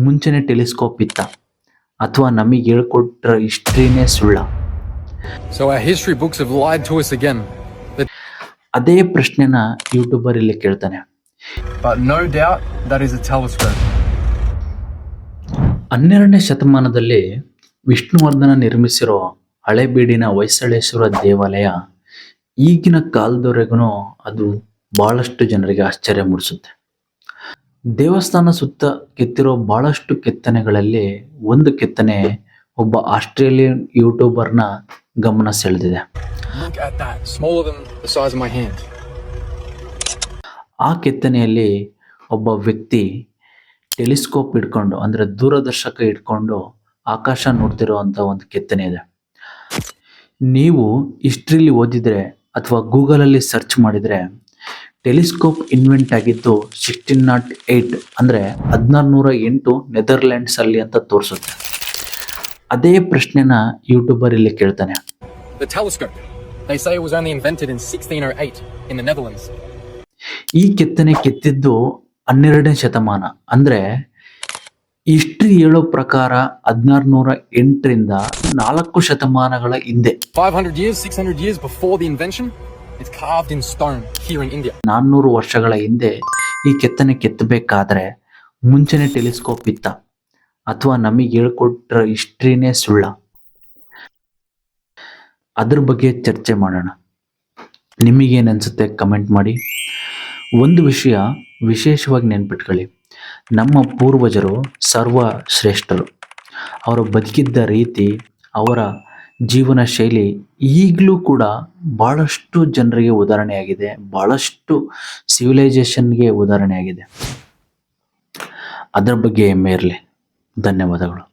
ಮುಂಚೆನೆ ಟೆಲಿಸ್ಕೋಪ್ ಇತ್ತ ಅಥವಾ ನಮಗೆ ಹೇಳ್ಕೊಟ್ರ ಹಿಸ್ಟ್ರಿನೇ ಸುಳ್ಳ? So our history books have lied to us again. ಅದೇ ಪ್ರಶ್ನೆನ ಯೂಟ್ಯೂಬರ್ ಇಲ್ಲಿ ಕೇಳ್ತಾನೆ. But no doubt that is a telescope. 12ನೇ ಶತಮಾನದಲ್ಲಿ ವಿಷ್ಣುವರ್ಧನ ನಿರ್ಮಿಸಿರೋ ಹಳೆಬೀಡಿನ ಹೊಯ್ಸಳೇಶ್ವರ ದೇವಾಲಯ ಈಗಿನ ಕಾಲದವರೆಗೂ ಅದು ಬಹಳಷ್ಟು ಜನರಿಗೆ ಆಶ್ಚರ್ಯ ಮೂಡಿಸುತ್ತೆ. ದೇವಸ್ಥಾನ ಸುತ್ತ ಕೆತ್ತಿರೋ ಬಹಳಷ್ಟು ಕೆತ್ತನೆಗಳಲ್ಲಿ ಒಂದು ಕೆತ್ತನೆ ಒಬ್ಬ ಆಸ್ಟ್ರೇಲಿಯನ್ ಯೂಟ್ಯೂಬರ್ನ ಗಮನ ಸೆಳೆದಿದೆ. Look at that, smaller than the size of my hand. ಆ ಕೆತ್ತನೆಯಲ್ಲಿ ಒಬ್ಬ ವ್ಯಕ್ತಿ ಟೆಲಿಸ್ಕೋಪ್ ಇಟ್ಕೊಂಡು ಅಂದರೆ ದೂರದರ್ಶಕ ಇಟ್ಕೊಂಡು ಆಕಾಶ ನೋಡ್ತಿರೋವಂಥ ಒಂದು ಕೆತ್ತನೆ ಇದೆ. ನೀವು ಹಿಸ್ಟ್ರಿಲಿ ಓದಿದರೆ ಅಥವಾ ಗೂಗಲಲ್ಲಿ ಸರ್ಚ್ ಮಾಡಿದರೆ ಟೆಲಿಸ್ಕೋಪ್ ಇನ್ವೆಂಟ್ ಆಗಿದ್ದು 1608 ಅಂದರೆ 1608 ನೆದರ್ಲ್ಯಾಂಡ್ಸಲ್ಲಿ ಅಂತ ತೋರಿಸುತ್ತೆ. ಅದೇ ಪ್ರಶ್ನೆನ ಯೂಟ್ಯೂಬರ್ ಇಲ್ಲಿ ಕೇಳ್ತಾನೆ. The telescope. They say it was only invented in 1608 in the Netherlands. ಈ ಕೆತ್ತನೆ ಕೆತ್ತಿದ್ದು 12ನೇ ಶತಮಾನ ಅಂದರೆ ಹಿಸ್ಟ್ರಿ ಹೇಳೋ ಪ್ರಕಾರ 1608ರಿಂದ 4 ಶತಮಾನಗಳ ಹಿಂದೆ 500 years, 600 years before the invention, it's carved in stone here in India. 400 ವರ್ಷಗಳ ಹಿಂದೆ ಈ ಕೆತ್ತನೆ ಕೆತ್ತಬೇಕಾದ್ರೆ ಮುಂಚೆನೆ ಟೆಲಿಸ್ಕೋಪ್ ಇತ್ತ ಅಥವಾ ನಮಗೆ ಹೇಳ್ಕೊಟ್ರ ಹಿಸ್ಟ್ರಿನೇ ಸುಳ್ಳ? ಅದ್ರ ಬಗ್ಗೆ ಚರ್ಚೆ ಮಾಡೋಣ. ನಿಮಗೇನು ಅನಿಸುತ್ತೆ ಕಮೆಂಟ್ ಮಾಡಿ. ಒಂದು ವಿಷಯ ವಿಶೇಷವಾಗಿ ನೆನ್ಪಿಟ್ಕೊಳ್ಳಿ, ನಮ್ಮ ಪೂರ್ವಜರು ಸರ್ವ ಶ್ರೇಷ್ಠರು. ಅವರು ಬದುಕಿದ್ದ ರೀತಿ, ಅವರ ಜೀವನ ಶೈಲಿ ಈಗಲೂ ಕೂಡ ಭಾಳಷ್ಟು ಜನರಿಗೆ ಉದಾಹರಣೆಯಾಗಿದೆ, ಭಾಳಷ್ಟು ಸಿವಿಲೈಸೇಷನ್ಗೆ ಉದಾಹರಣೆಯಾಗಿದೆ. ಅದರ ಬಗ್ಗೆ ಹೆಮ್ಮೆ ಇರಲಿ. ಧನ್ಯವಾದಗಳು.